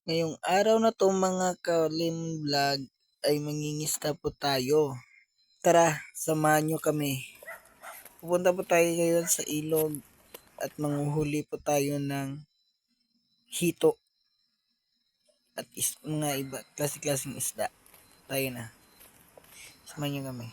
Ngayong araw na 'to mga Kalim Vlog ay mangingisda po tayo. Tara, samahan niyo kami. Pupunta po tayo ngayon sa ilog at manghuhuli po tayo ng hito at mga iba klase-klaseng isda. Tayo na. Samahan niyo kami.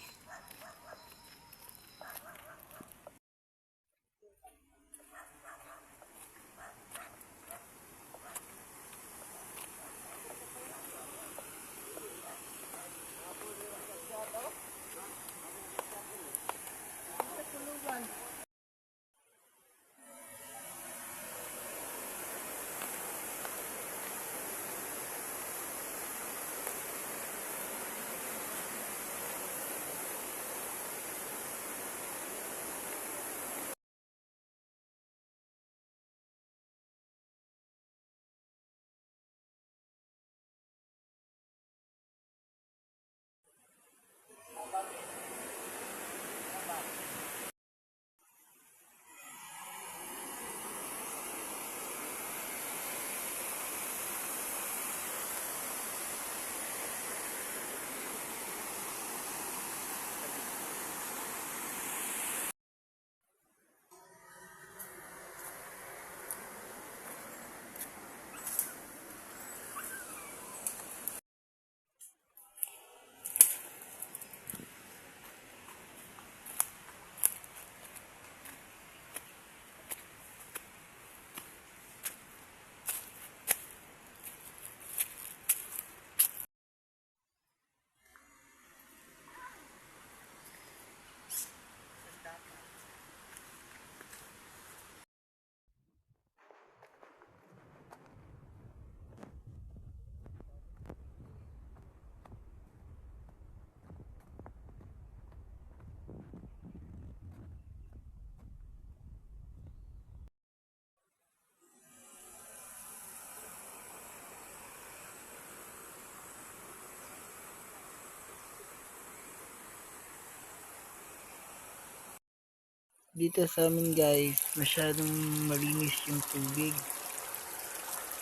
Dito sa amin guys, masyadong malinis yung tubig.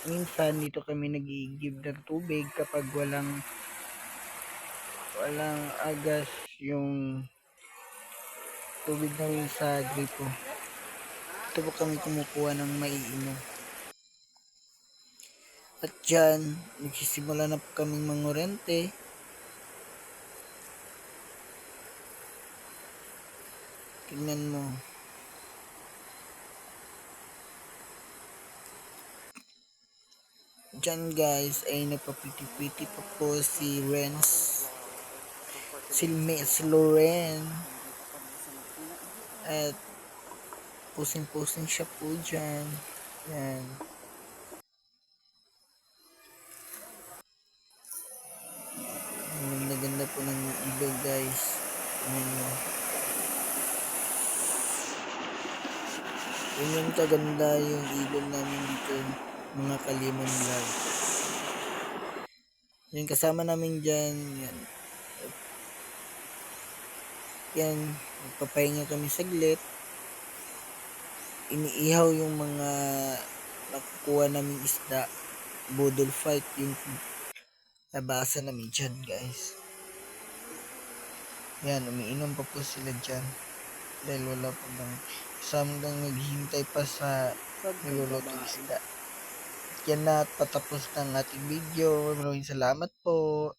Minsan dito kami nag-i-give ng tubig kapag walang agas yung tubig namin sa gripo. Ito po kami kumukuha ng maiinom. At dyan, nagsisimula na po kaming mangurente. Tingnan mo. Dyan guys, ay nagpapiti-piti pa po si Renz. Si Loren. At pusing-pusing siya po dyan. Yan. Ang ganda po ng ilog guys. Tingnan mo. Ganyan kaganda yung ilog namin dito, mga Kalimon Vlog. Yung kasama namin dyan, yan, magpapahinga kami saglit. Iniihaw yung mga nakukuha namin isda. Budol fight yung nabasa namin dyan guys. Yan, umiinom pa po sila dyan. Dahil wala pa bang samgang naghihintay pa sa nilulutong isda. Yan na, patapos ng ating video. Maraming salamat po.